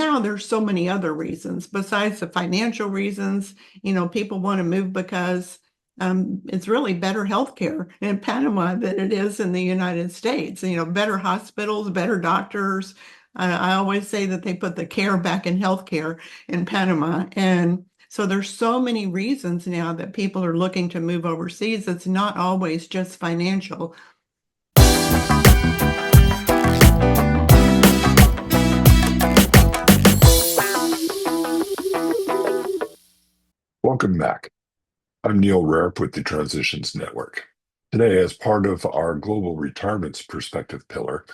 now there's so many other reasons besides the financial reasons. People want to move because it's really better healthcare in Panama than it is in the United States. Better hospitals, better doctors. I always say that they put the care back in healthcare in Panama. And so there's so many reasons now that people are looking to move overseas. It's not always just financial. Welcome back. I'm Neil Rarp with the Transitions Network. Today, as part of our Global Retirements Perspective pillar,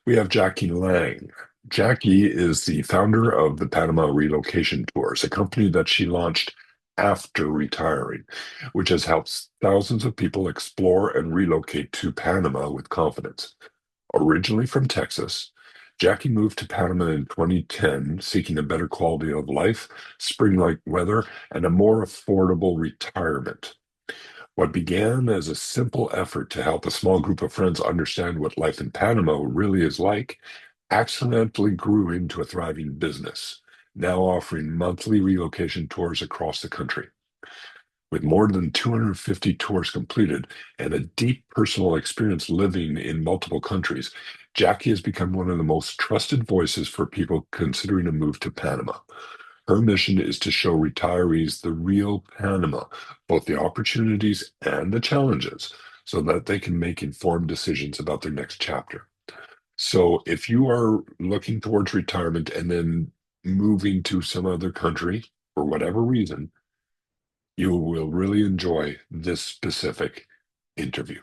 we have Jackie Lange. Jackie is the founder of the Panama Relocation Tours, a company that she launched after retiring, which has helped thousands of people explore and relocate to Panama with confidence. Originally from Texas, Jackie moved to Panama in 2010, seeking a better quality of life, spring-like weather, and a more affordable retirement. What began as a simple effort to help a small group of friends understand what life in Panama really is like accidentally grew into a thriving business, now offering monthly relocation tours across the country. With more than 250 tours completed and a deep personal experience living in multiple countries, Jackie has become one of the most trusted voices for people considering a move to Panama. Her mission is to show retirees the real Panama, both the opportunities and the challenges, so that they can make informed decisions about their next chapter. So if you are looking towards retirement and then moving to some other country for whatever reason, you will really enjoy this specific interview.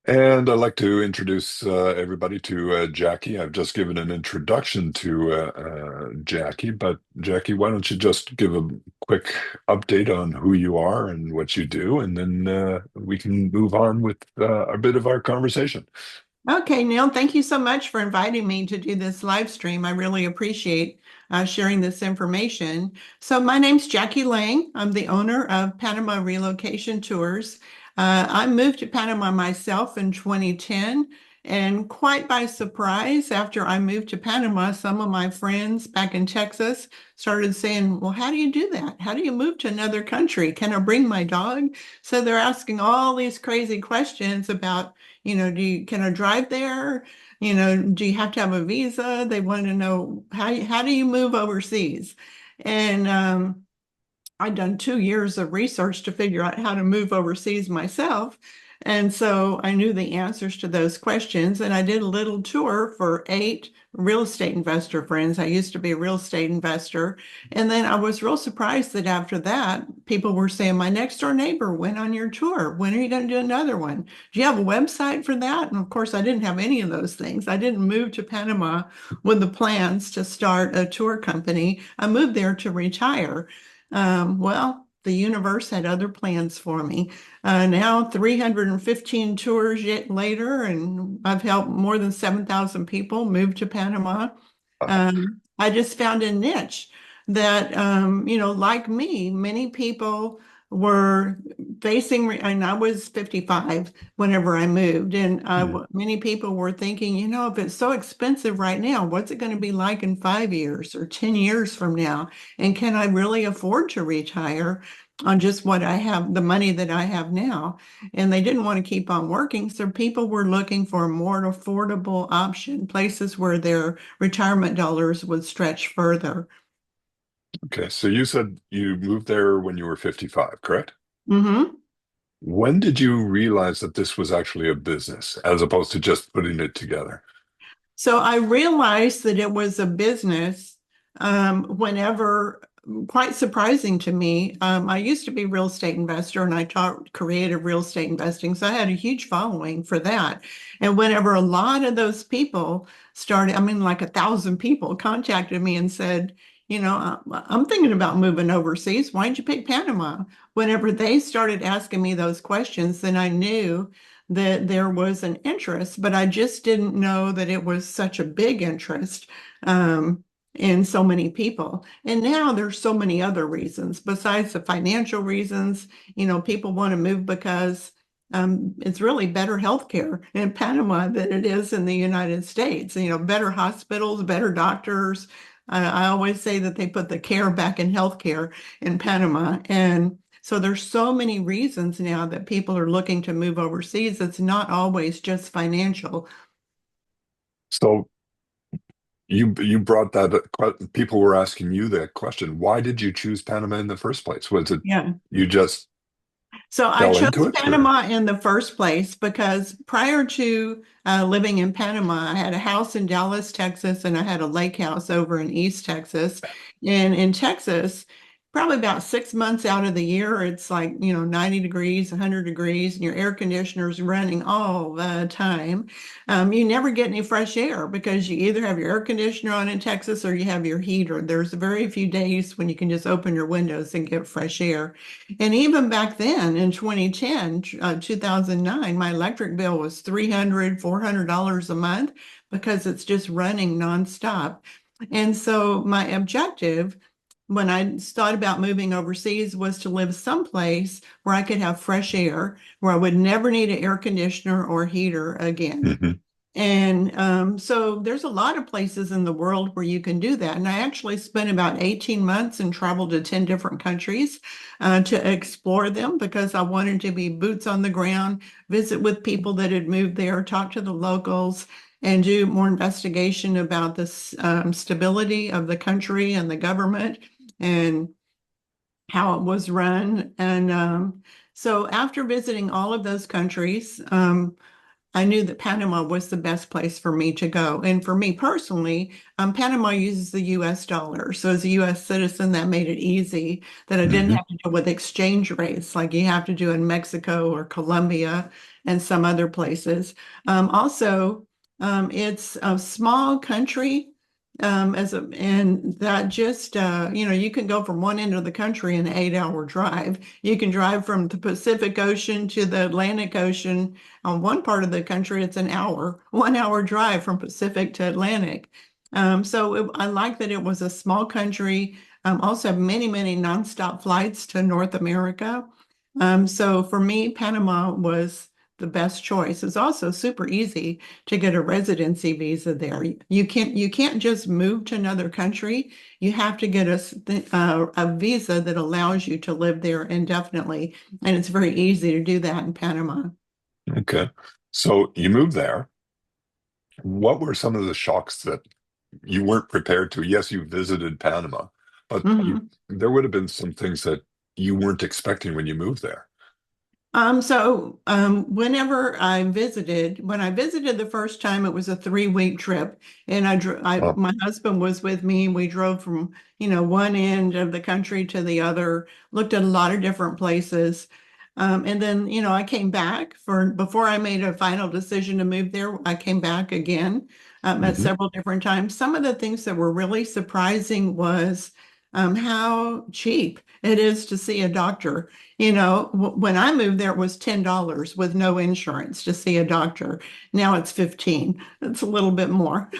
And I'd like to introduce everybody to Jackie. I've just given an introduction to Jackie, but Jackie, why don't you just give a quick update on who you are and what you do, and then we can move on with a bit of our conversation. Okay, Neil, thank you so much for inviting me to do this live stream. I really appreciate sharing this information. So my name's Jackie Lange. I'm the owner of Panama Relocation Tours. I moved to Panama myself in 2010, and quite by surprise, after I moved to Panama, some of my friends back in Texas started saying, well, how do you do that? How do you move to another country? Can I bring my dog? So they're asking all these crazy questions about can I drive there? Do you have to have a visa? They want to know how do you move overseas? And I'd done 2 years of research to figure out how to move overseas myself. And so I knew the answers to those questions. And I did a little tour for 8 real estate investor friends. I used to be a real estate investor. And then I was real surprised that after that, people were saying, my next door neighbor went on your tour. When are you going to do another one? Do you have a website for that? And of course, I didn't have any of those things. I didn't move to Panama with the plans to start a tour company. I moved there to retire. Well, the universe had other plans for me. Now, 315 tours yet later, and I've helped more than 7,000 people move to Panama. I just found a niche that, like me, many people were facing, and I was 55 whenever I moved, and Mhm. many people were thinking, if it's so expensive right now, what's it going to be like in 5 years or 10 years from now? And can I really afford to retire on just what I have, the money that I have now? And they didn't want to keep on working. So people were looking for a more affordable option, places where their retirement dollars would stretch further. Okay, so you said you moved there when you were 55, correct? Hmm. When did you realize that this was actually a business as opposed to just putting it together? So I realized that it was a business whenever, quite surprising to me. I used to be a real estate investor and I taught creative real estate investing. So I had a huge following for that. And whenever a lot of those people started, I mean, like 1,000 people contacted me and said, I'm thinking about moving overseas. Why'd you pick Panama? Whenever they started asking me those questions, then I knew that there was an interest, but I just didn't know that it was such a big interest in so many people. And now there's so many other reasons besides the financial reasons. People want to move because it's really better healthcare in Panama than it is in the United States. Better hospitals, better doctors. I always say that they put the care back in healthcare in Panama. And so there's so many reasons now that people are looking to move overseas. It's not always just financial. So you brought that people were asking you that question. Why did you choose Panama in the first place? Was it Yeah. you just So I fell into chose it, or? Panama in the first place because prior to living in Panama, I had a house in Dallas, Texas, and I had a lake house over in East Texas. And in Texas, probably about 6 months out of the year, it's like, 90 degrees, 100 degrees, and your air conditioner's running all the time. You never get any fresh air because you either have your air conditioner on in Texas or you have your heater. There's very few days when you can just open your windows and get fresh air. And even back then in 2010, 2009, my electric bill was $300, $400 a month because it's just running nonstop. And so my objective when I thought about moving overseas was to live someplace where I could have fresh air, where I would never need an air conditioner or heater again. Mhm. And so there's a lot of places in the world where you can do that. And I actually spent about 18 months and traveled to 10 different countries to explore them because I wanted to be boots on the ground, visit with people that had moved there, talk to the locals, and do more investigation about the stability of the country and the government and how it was run. And so after visiting all of those countries, I knew that Panama was the best place for me to go. And for me personally, Panama uses the US dollar. So as a US citizen, that made it easy that I didn't Mhm. have to deal with exchange rates like you have to do in Mexico or Colombia and some other places. Also, it's a small country. And that just you can go from one end of the country in an 8-hour drive. You can drive from the Pacific Ocean to the Atlantic Ocean on one part of the country, it's an hour, 1 hour drive from Pacific to Atlantic. I like that it was a small country. Also many, many nonstop flights to North America. So for me, Panama was the best choice. It's also super easy to get a residency visa there. You can't just move to another country. You have to get a visa that allows you to live there indefinitely, and it's very easy to do that in Panama. Okay. So you moved there. What were some of the shocks that you weren't prepared to? Yes, you visited Panama, but you Mhm. there would have been some things that you weren't expecting when you moved there. When I visited the first time, it was a 3-week trip, and Oh. my husband was with me. We drove from, one end of the country to the other, looked at a lot of different places. And then, I came back before I made a final decision to move there, I came back again, at Mhm. several different times. Some of the things that were really surprising was, how cheap it is to see a doctor. When I moved there, it was $10 with no insurance to see a doctor. Now it's 15. It's a little bit more.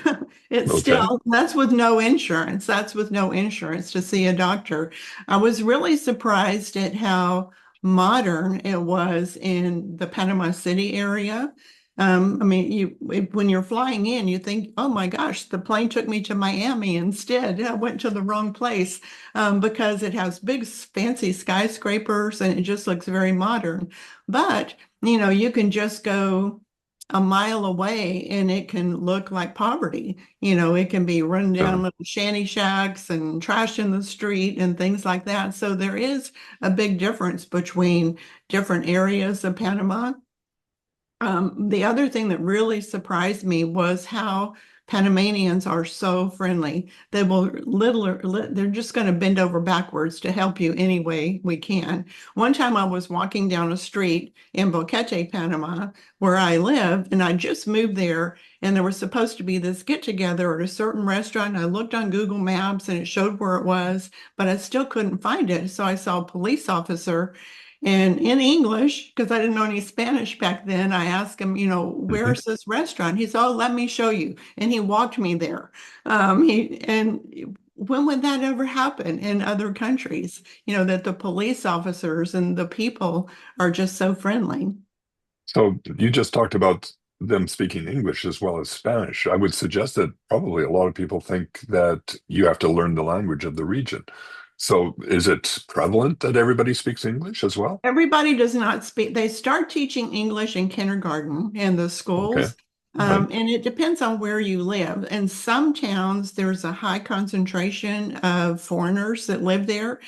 It's Okay. still, that's with no insurance. That's with no insurance to see a doctor. I was really surprised at how modern it was in the Panama City area. I mean, when you're flying in, you think, oh my gosh, the plane took me to Miami instead. I went to the wrong place because it has big, fancy skyscrapers and it just looks very modern. But, you can just go a mile away and it can look like poverty. It can be run down Sure. little shanty shacks and trash in the street and things like that. So there is a big difference between different areas of Panama. The other thing that really surprised me was how Panamanians are so friendly. They're just going to bend over backwards to help you any way we can. One time I was walking down a street in Boquete, Panama, where I live, and I just moved there, and there was supposed to be this get together at a certain restaurant. I looked on Google Maps and it showed where it was, but I still couldn't find it. So I saw a police officer and in English, because I didn't know any Spanish back then, I asked him, Mhm. where's this restaurant? He said, oh, let me show you. And he walked me there. When would that ever happen in other countries? That the police officers and the people are just so friendly. So you just talked about them speaking English as well as Spanish. I would suggest that probably a lot of people think that you have to learn the language of the region. So is it prevalent that everybody speaks English as well? Everybody does not speak. They start teaching English in kindergarten in the Okay. schools, Right. and it depends on where you live. In some towns, there's a high concentration of foreigners that live there.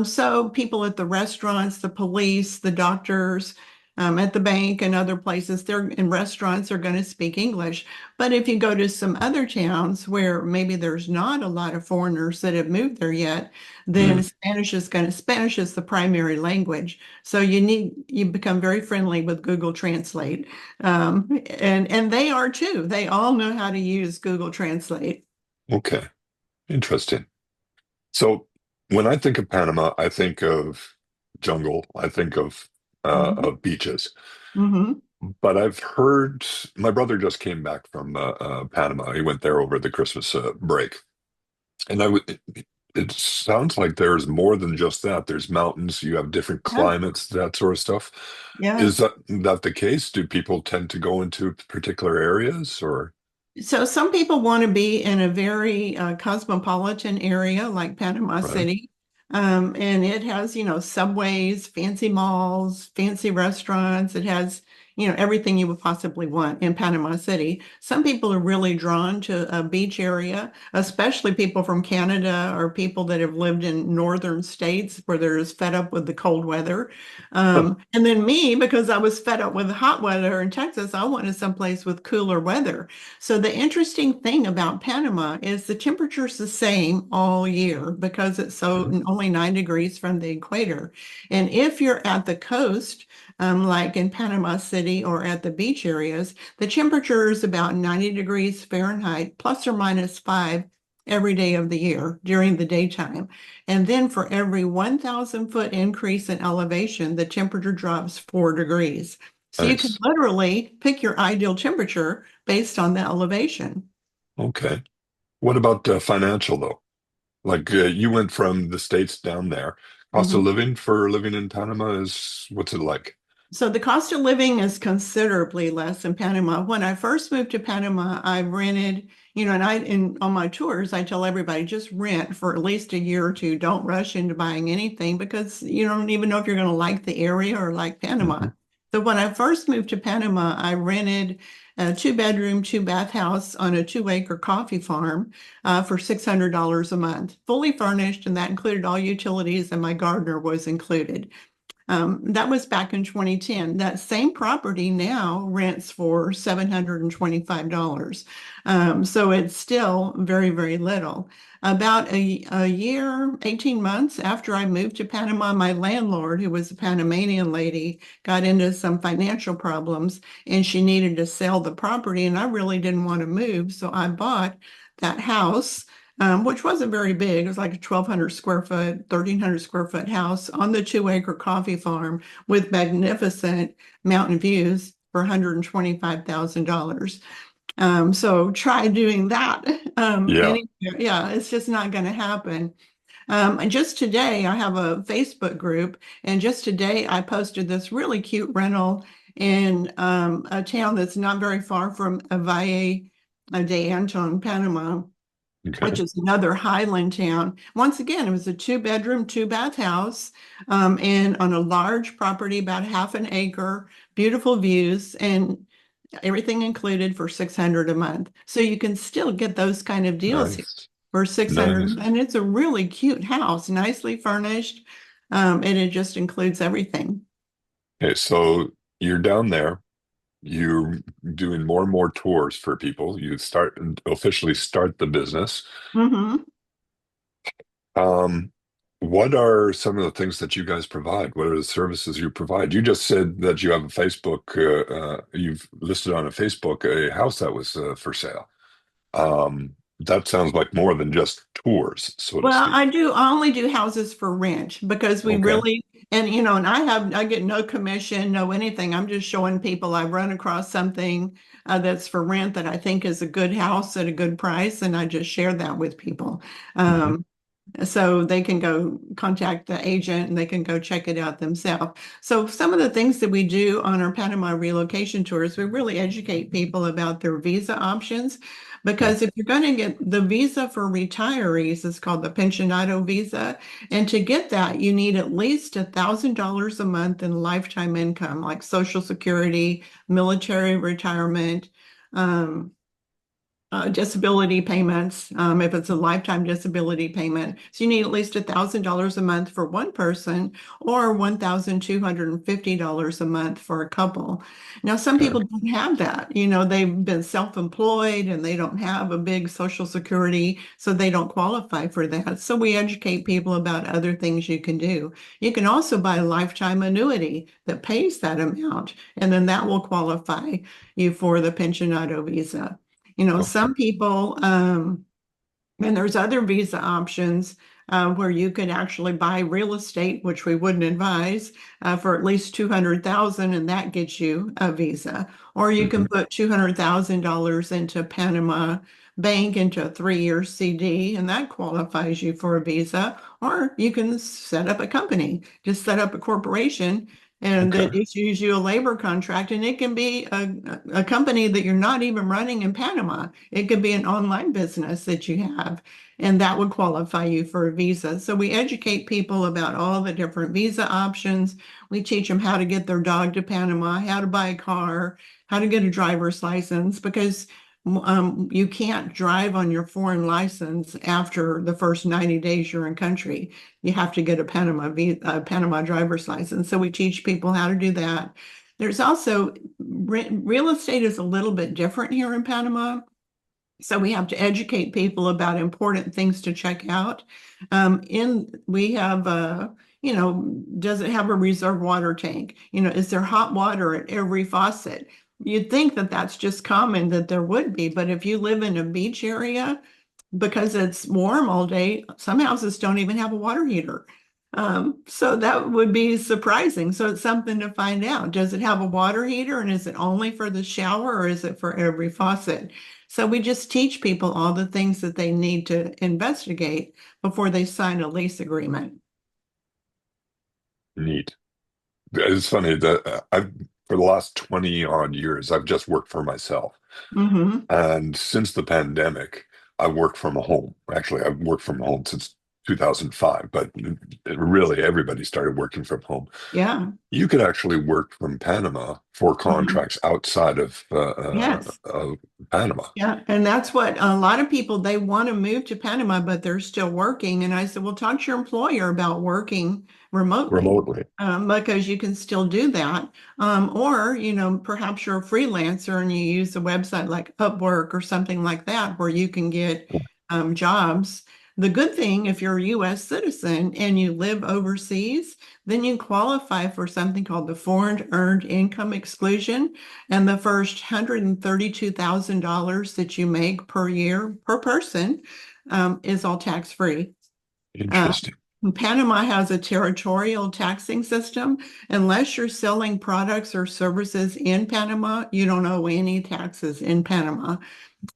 So people at the restaurants, the police, the doctors, at the bank and other places, they're in restaurants are going to speak English. But if you go to some other towns where maybe there's not a lot of foreigners that have moved there yet, then Mm. Spanish is the primary language. So you become very friendly with Google Translate. And they are too. They all know how to use Google Translate. Okay. Interesting. So when I think of Panama, I think of jungle, I think Hmm. of beaches. Hmm. But I've heard my brother just came back from Panama. He went there over the Christmas break, and it sounds like there's more than just that. There's mountains, you have different Yeah. climates, that sort of stuff. Is Yes. that the case? Do people tend to go into particular areas or So some people want to be in a very cosmopolitan area like Panama right? City. And it has, subways, fancy malls, fancy restaurants. It has, everything you would possibly want in Panama City. Some people are really drawn to a beach area, especially people from Canada or people that have lived in northern states where they're just fed up with the cold weather. And then me, because I was fed up with the hot weather in Texas, I wanted someplace with cooler weather. So the interesting thing about Panama is the temperature's the same all year because it's so Mhm. only 9 degrees from the equator. And if you're at the coast, like in Panama City or at the beach areas, the temperature is about 90 degrees Fahrenheit, ±5 every day of the year during the daytime. And then for every 1,000 foot increase in elevation, the temperature drops 4 degrees. So you can Nice. literally pick your ideal temperature based on the elevation. Okay. What about financial though? Like you went from the States down there. Cost of Mhm. living for living in Panama is what's it like? So the cost of living is considerably less in Panama. When I first moved to Panama, I rented, and on my tours, I tell everybody just rent for at least a year or two. Don't rush into buying anything because you don't even know if you're going to like the area or like Panama. Hmm. So when I first moved to Panama, I rented a two-bedroom, two-bath house on a 2 acre coffee farm for $600 a month, fully furnished, and that included all utilities, and my gardener was included. That was back in 2010. That same property now rents for $725. So it's still very, very little. About a year, 18 months after I moved to Panama, my landlord, who was a Panamanian lady, got into some financial problems and she needed to sell the property. And I really didn't want to move. So I bought that house, which wasn't very big. It was like a 1,200 square foot, 1,300 square foot house on the 2 acre coffee farm with magnificent mountain views for $125,000. So try doing that. Yeah. Yeah, it's just not going to happen. And just today, I have a Facebook group, and just today I posted this really cute rental in a town that's not very far from Valle de Anton, Panama, which Okay. is another highland town. Once again, it was a two-bedroom, two-bath house, and on a large property, about half an acre, beautiful views, and everything included for 600 a month. So you can still get those kind of deals here Nice. for 600, Nice. and it's a really cute house, nicely furnished, and it just includes everything. Okay, so you're down there. You're doing more and more tours for people. You officially start the business. Hmm. Um, what are some of the things that you guys provide? What are the services you provide? You just said that you have a Facebook, you've listed on a Facebook a house that was for sale. That sounds like more than just tours, so to Well, speak. I only do houses for rent because we Okay. really, and I get no commission, no anything. I'm just showing people I've run across something that's for rent that I think is a good house at a good price, and I just share that with people. Hmm. Um, So they can go contact the agent and they can go check it out themselves. So some of the things that we do on our Panama relocation tours, we really educate people about their visa options. Yeah. Because if you're going to get the visa for retirees, it's called the pensionado visa. And to get that, you need at least $1,000 a month in lifetime income, like Social Security, military retirement, um, disability payments, if it's a lifetime disability payment. So you need at least $1,000 a month for one person or $1,250 a month for a couple. Now, some Okay. people don't have that. You know, they've been self-employed and they don't have a big Social Security, so they don't qualify for that. So we educate people about other things you can do. You can also buy a lifetime annuity that pays that amount, and then that will qualify you for the pensionado visa. You know, Okay. some people, and there's other visa options where you could actually buy real estate, which we wouldn't advise, for at least 200,000, and that gets you a visa. Or you can Hmm. put $200,000 into Panama Bank into a 3-year CD, and that qualifies you for a visa. Or you can set up a company, just set up a corporation and Okay. that issues you a labor contract, and it can be a company that you're not even running in Panama. It could be an online business that you have, and that would qualify you for a visa. So we educate people about all the different visa options. We teach them how to get their dog to Panama, how to buy a car, how to get a driver's license, because you can't drive on your foreign license after the first 90 days you're in country. You have to get a Panama driver's license. So we teach people how to do that. There's also real estate is a little bit different here in Panama. So we have to educate people about important things to check out. We have does it have a reserve water tank? You know, is there hot water at every faucet? You'd think that that's just common that there would be, but if you live in a beach area, because it's warm all day, some houses don't even have a water heater. So that would be surprising. So it's something to find out. Does it have a water heater and is it only for the shower or is it for every faucet? So we just teach people all the things that they need to investigate before they sign a lease agreement. Neat. It's funny that I've for the last 20 odd years, I've just worked for myself. Hmm. And since the pandemic, I work from home. Actually, I've worked from home since 2005, but really everybody started working from home. Yeah. You could actually work from Panama for Mhm. contracts outside Yes. of Panama Yeah, and that's what a lot of people they want to move to Panama, but they're still working. And I said, well, talk to your employer about working remotely, remotely. because you can still do that. Or, you know, perhaps you're a freelancer and you use a website like Upwork or something like that where you can get jobs. The good thing, if you're a U.S. citizen and you live overseas, then you qualify for something called the Foreign Earned Income Exclusion. And the first $132,000 that you make per year per person is all tax free. Uh, Interesting. Panama has a territorial taxing system. Unless you're selling products or services in Panama, you don't owe any taxes in Panama.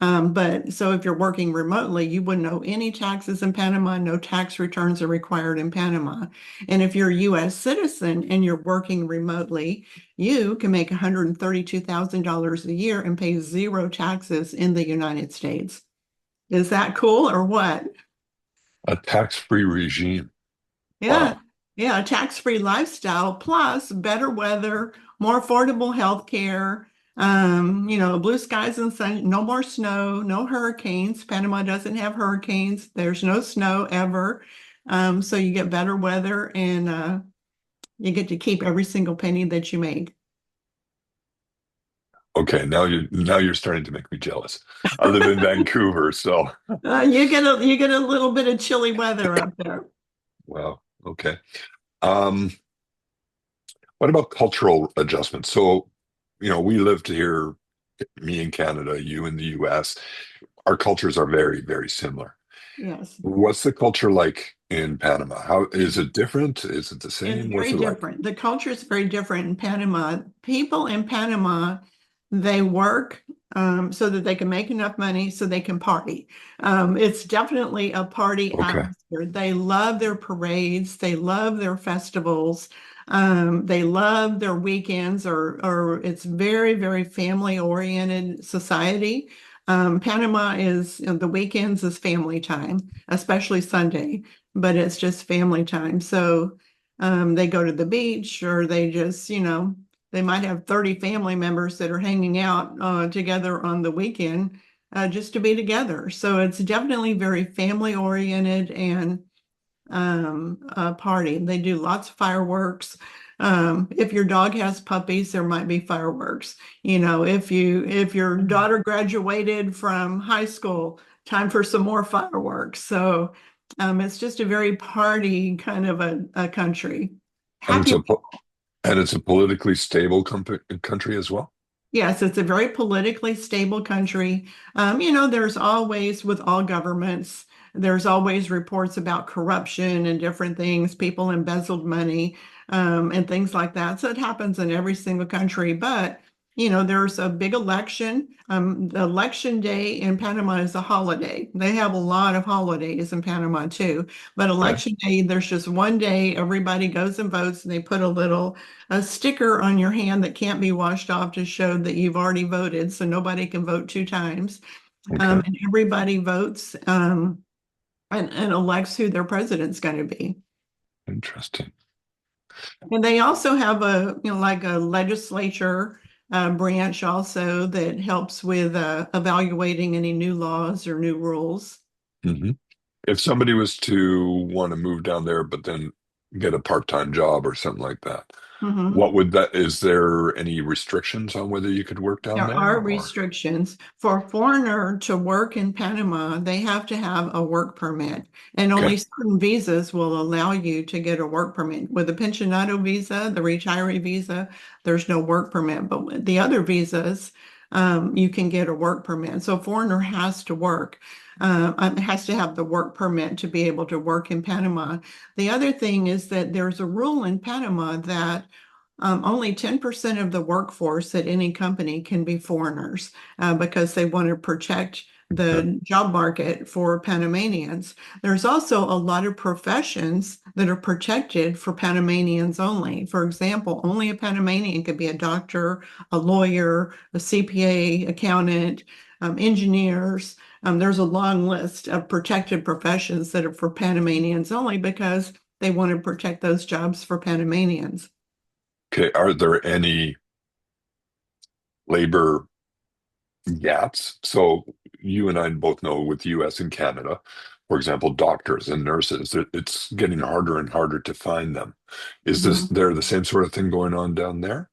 But so if you're working remotely, you wouldn't owe any taxes in Panama. No tax returns are required in Panama. And if you're a U.S. citizen and you're working remotely, you can make $132,000 a year and pay zero taxes in the United States. Is that cool or what? A tax-free regime. Yeah, Wow. yeah, a tax-free lifestyle plus better weather, more affordable health care, blue skies and sun, no more snow, no hurricanes. Panama doesn't have hurricanes. There's no snow ever. So you get better weather and you get to keep every single penny that you make. Okay, now you're starting to make me jealous. I live in Vancouver, so You get a little bit of chilly weather up there. wow. Okay. Um, what about cultural adjustments? So, we lived here, me in Canada, you in the US. Our cultures are very, very similar. Yes. What's the culture like in Panama? How is it different? Is it the It's same? What's very it like? different. The culture is very different in Panama. People in Panama, They work so that they can make enough money so they can party. It's definitely a party Okay. atmosphere. They love their parades. They love their festivals. They love their weekends, or it's very, very family-oriented society. Panama is, the weekends is family time, especially Sunday, but it's just family time. So they go to the beach or they just, they might have 30 family members that are hanging out together on the weekend just to be together. So it's definitely very family oriented and a party. They do lots of fireworks. If your dog has puppies, there might be fireworks. If your daughter graduated from high school, time for some more fireworks. So it's just a very party kind of a country. And it's Happy. a politically stable country as well. Yes, it's a very politically stable country. There's always, with all governments, there's always reports about corruption and different things, people embezzled money, and things like that. So it happens in every single country. But, there's a big election. The election day in Panama is a holiday. They have a lot of holidays in Panama too. But Okay. election day, there's just one day everybody goes and votes, and they put a sticker on your hand that can't be washed off to show that you've already voted, so nobody can vote two times. Okay. And everybody votes and elects who their president's going to be. Interesting. And they also have like a legislature branch also that helps with evaluating any new laws or new rules. Hmm. If somebody was to want to move down there, but then get a part-time job or something like that, Mhm. what would that, is there any restrictions on whether you could work down There there are or? restrictions. For a foreigner to work in Panama, they have to have a work permit, and Okay. only certain visas will allow you to get a work permit. With the pensionado visa, the retiree visa, there's no work permit, but with the other visas, you can get a work permit. So a foreigner has to work, has to have the work permit to be able to work in Panama. The other thing is that there's a rule in Panama that only 10% of the workforce at any company can be foreigners because they want to protect Okay. the job market for Panamanians. There's also a lot of professions that are protected for Panamanians only. For example, only a Panamanian could be a doctor, a lawyer, a CPA, accountant, engineers. There's a long list of protected professions that are for Panamanians only because they want to protect those jobs for Panamanians. Okay. Are there any labor gaps? So you and I both know with US and Canada, for example, doctors and nurses, it's getting harder and harder to find them. Is this Mhm. there the same sort of thing going on down there?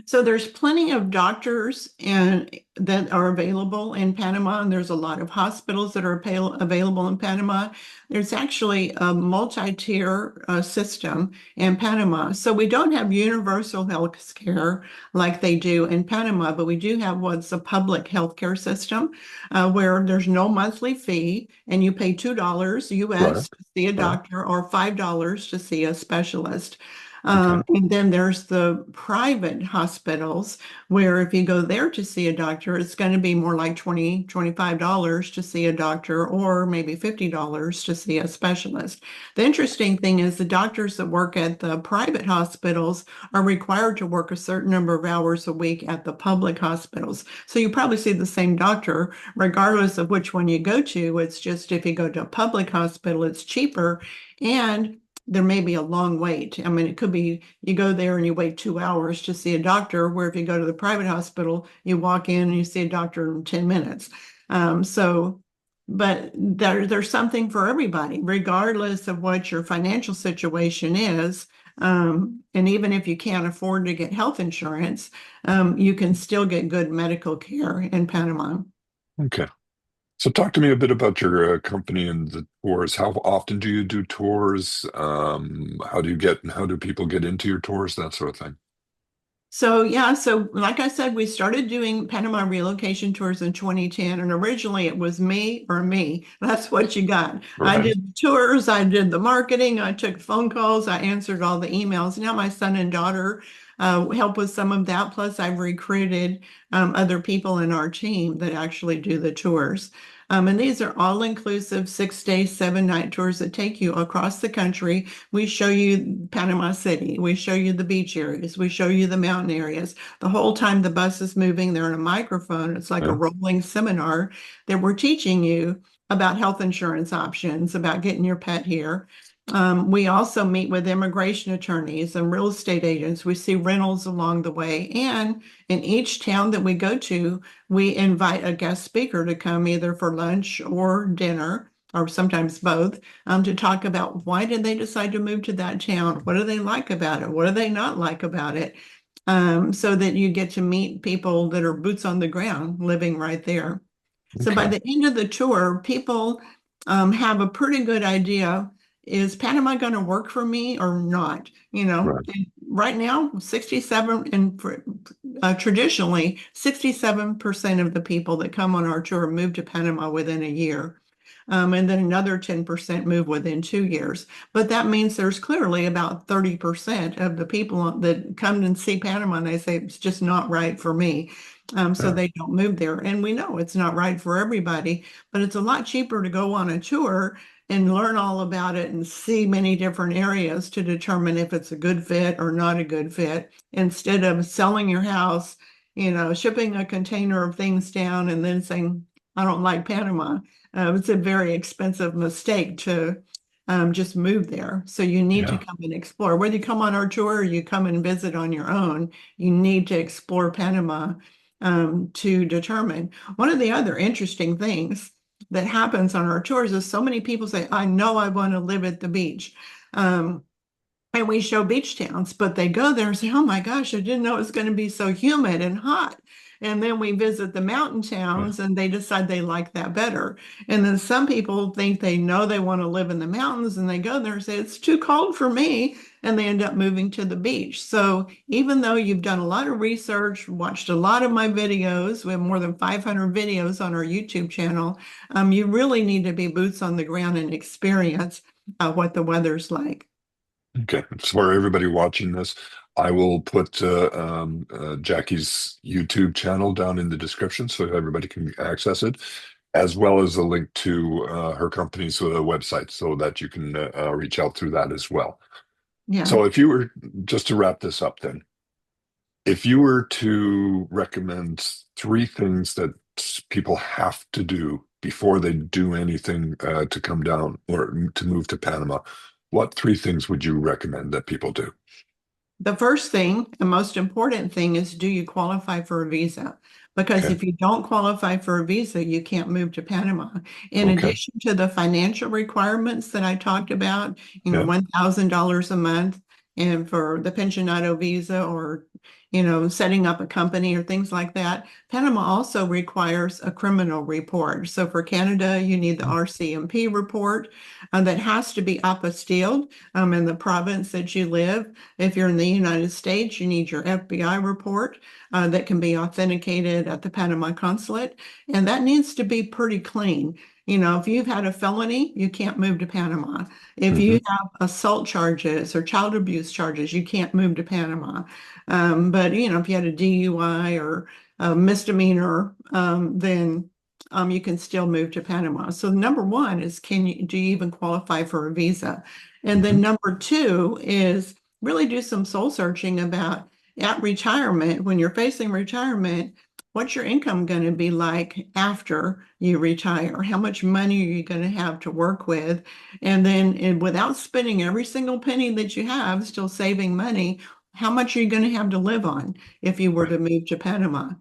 So there's plenty of doctors and that are available in Panama, and there's a lot of hospitals that are available in Panama. There's actually a multi-tier system in Panama. So we don't have universal health care like they do in Panama, but we do have what's a public health care system where there's no monthly fee, and you pay $2 Right. US to see a Right. doctor or $5 to see a specialist. Okay. And then there's the private hospitals where if you go there to see a doctor, it's going to be more like $25 to see a doctor or maybe $50 to see a specialist. The interesting thing is the doctors that work at the private hospitals are required to work a certain number of hours a week at the public hospitals. So you probably see the same doctor regardless of which one you go to. It's just if you go to a public hospital, it's cheaper and there may be a long wait. I mean, it could be you go there and you wait 2 hours to see a doctor, where if you go to the private hospital, you walk in and you see a doctor in 10 minutes. So, but there's something for everybody, regardless of what your financial situation is. And even if you can't afford to get health insurance, you can still get good medical care in Panama. Okay. So talk to me a bit about your company and the tours. How often do you do tours? How do people get into your tours? That sort of thing. So yeah, so like I said, we started doing Panama relocation tours in 2010, and originally it was me or me. That's what you got. I Right. did the tours, I did the marketing, I took phone calls, I answered all the emails. Now my son and daughter help with some of that. Plus, I've recruited other people in our team that actually do the tours. And these are all-inclusive 6-day, 7-night tours that take you across the country. We show you Panama City. We show you the beach areas. We show you the mountain areas. The whole time the bus is moving, they're in a microphone. It's like a Yeah. rolling seminar that we're teaching you about health insurance options, about getting your pet here. We also meet with immigration attorneys and real estate agents. We see rentals along the way. And in each town that we go to, we invite a guest speaker to come either for lunch or dinner, or sometimes both, to talk about why did they decide to move to that town? What do they like about it? What do they not like about it? So that you get to meet people that are boots on the ground living right there. So by Okay. the end of the tour, people have a pretty good idea, is Panama going to work for me or not? Right. And right now, 67 and traditionally, 67% of the people that come on our tour move to Panama within a year. And then another 10% move within 2 years. But that means there's clearly about 30% of the people that come and see Panama and they say, it's just not right for me. So Yeah. they don't move there. And we know it's not right for everybody, but it's a lot cheaper to go on a tour and learn all about it and see many different areas to determine if it's a good fit or not a good fit, instead of selling your house, shipping a container of things down and then saying, I don't like Panama. It's a very expensive mistake to just move there. So you need to Yeah. come and explore. Whether you come on our tour or you come and visit on your own, you need to explore Panama to determine. One of the other interesting things that happens on our tours is so many people say, I know I want to live at the beach. Um, and we show beach towns, but they go there and say, oh my gosh, I didn't know it was going to be so humid and hot. And then we visit the mountain Yeah. towns and they decide they like that better. And then some people think they know they want to live in the mountains and they go there and say, it's too cold for me. And they end up moving to the beach. So even though you've done a lot of research, watched a lot of my videos, we have more than 500 videos on our YouTube channel, you really need to be boots on the ground and experience what the weather's like. Okay. So for everybody watching this, I will put Jackie's YouTube channel down in the description so everybody can access it, as well as a link to her company's website so that you can reach out through that as well. Yeah. So if you were, just to wrap this up then, if you were to recommend 3 things that people have to do before they do anything to come down or to move to Panama, what 3 things would you recommend that people do? The first thing, the most important thing is, do you qualify for a visa? Because Okay. if you don't qualify for a visa, you can't move to Panama. In Okay. addition to the financial requirements that I talked about, Yeah. $1,000 a month, and for the pensionado visa or, setting up a company or things like that, Panama also requires a criminal report. So for Canada, you need the RCMP report that has to be apostilled in the province that you live. If you're in the United States, you need your FBI report that can be authenticated at the Panama consulate, and that needs to be pretty clean. If you've had a felony, you can't move to Panama. If Hmm. you have assault charges or child abuse charges, you can't move to Panama. But if you had a DUI or a misdemeanor, then you can still move to Panama. So number one is, do you even qualify for a visa? And then Hmm. number two is really do some soul searching about, at retirement, when you're facing retirement, what's your income going to be like after you retire? How much money are you going to have to work with? And then without spending every single penny that you have, still saving money, how much are you going to have to live on if you were Right. to move to Panama?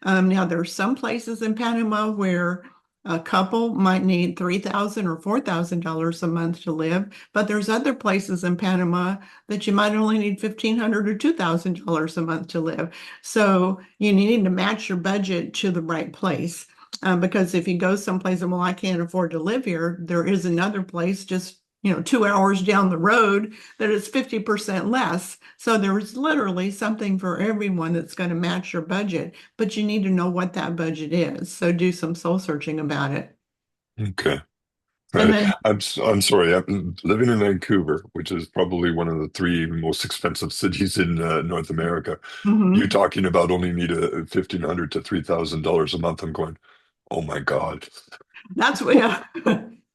Now, there are some places in Panama where a couple might need $3,000 or $4,000 a month to live, but there's other places in Panama that you might only need $1,500 or $2,000 a month to live. So you need to match your budget to the right place. Because if you go someplace and, well, I can't afford to live here, there is another place just 2 hours down the road that is 50% less. So there's literally something for everyone that's going to match your budget, but you need to know what that budget is. So do some soul searching about it. Okay. And then, I'm sorry. I'm living in Vancouver, which is probably one of the three most expensive cities in North America. You mhm, talking about only need a $1,500 to $3,000 a month. I'm going, oh my God. that's what, yeah.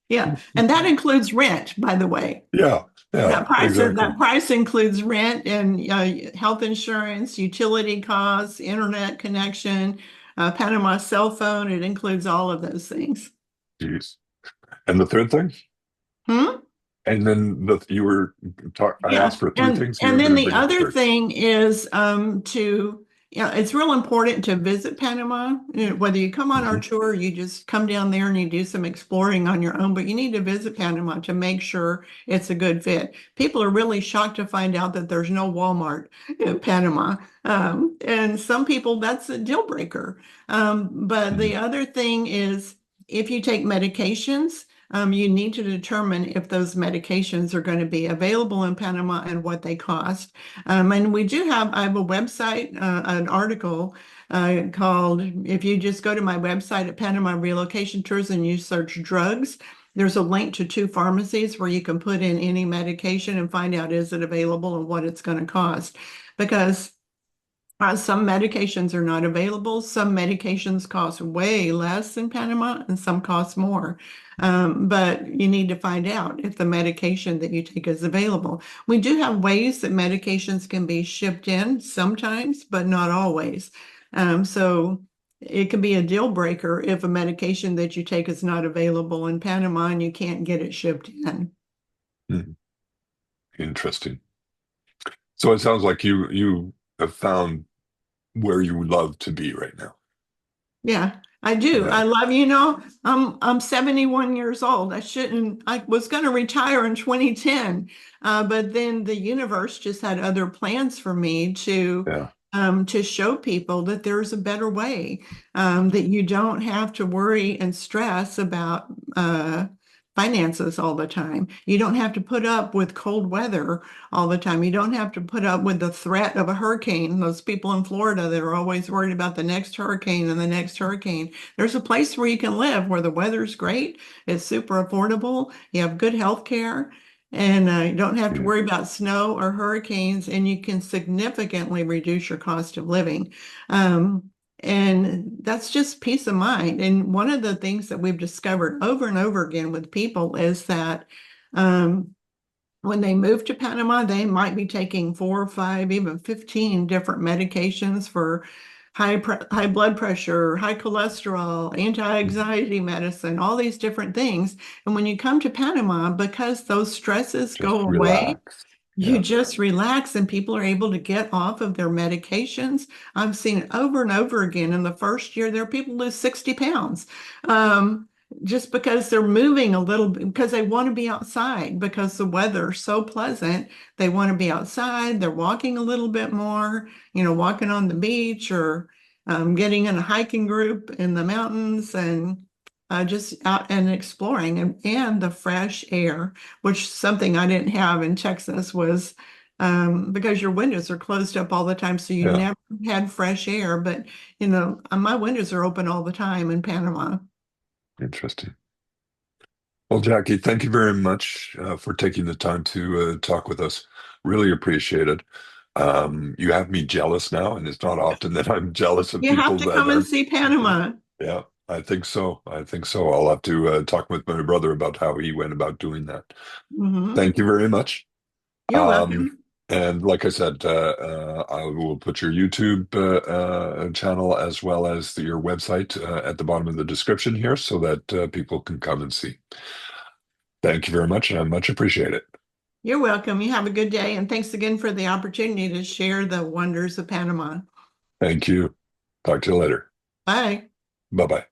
Yeah. And that includes rent, by the way. Yeah, yeah, That exactly. price includes rent and health insurance, utility costs, internet connection, Panama cell phone. It includes all of those things. Jeez. And the third thing? Hmm? And then I Yeah, asked for three and things. You and were going then to the bring up other third. thing is to it's real important to visit Panama. Whether you come on our Mhm. tour, you just come down there and you do some exploring on your own, but you need to visit Panama to make sure it's a good fit. People are really shocked to find out that there's no Walmart in Panama. And some people, that's a deal breaker. But Mhm. the other thing is if you take medications, you need to determine if those medications are going to be available in Panama and what they cost. And I have a website, an article called, if you just go to my website at Panama Relocation Tours and you search drugs, there's a link to two pharmacies where you can put in any medication and find out is it available and what it's going to cost. Because some medications are not available. Some medications cost way less in Panama, and some cost more. But you need to find out if the medication that you take is available. We do have ways that medications can be shipped in sometimes, but not always. So it can be a deal breaker if a medication that you take is not available in Panama and you can't get it shipped in. Mhm. Interesting. So it sounds like you have found where you love to be right now. Yeah, I do. Yeah, I'm 71 years old. I was going to retire in 2010, but then the universe just had other plans for me yeah. to show people that there's a better way, that you don't have to worry and stress about finances all the time. You don't have to put up with cold weather all the time. You don't have to put up with the threat of a hurricane. Those people in Florida that are always worried about the next hurricane and the next hurricane. There's a place where you can live where the weather's great, it's super affordable, you have good health care, and you don't have to Mm. worry about snow or hurricanes, and you can significantly reduce your cost of living. Um, and that's just peace of mind. And one of the things that we've discovered over and over again with people is that um, when they move to Panama, they might be taking 4 or 5, even 15 different medications for high blood pressure, high cholesterol, anti-anxiety medicine, all these different things. And when you come to Panama, because those stresses Just go away, relax. you Yeah, just relax and people are able to get off of their medications. I've seen it over and over again. In the first year, there are people lose 60 pounds just because they're moving a little bit, because they want to be outside, because the weather's so pleasant. They want to be outside. They're walking a little bit more, walking on the beach or getting in a hiking group in the mountains and just out and exploring and the fresh air, which something I didn't have in Texas was because your windows are closed up all the time, so you yeah. never had fresh air. But my windows are open all the time in Panama. Interesting. Well, Jackie, thank you very much for taking the time to talk with us. Really appreciate it. You have me jealous now, and it's not often that I'm jealous of You have people to that come and are. see Panama. Yeah, I think so. I think so. I'll have to talk with my brother about how he went about doing that. Hmm. Thank you very much. You're Um, welcome. and like I said, I will put your YouTube channel as well as your website at the bottom of the description here so that people can come and see. Thank you very much, and I much appreciate it. You're welcome. You have a good day, and thanks again for the opportunity to share the wonders of Panama. Thank you. Talk to you later. Bye. Bye bye.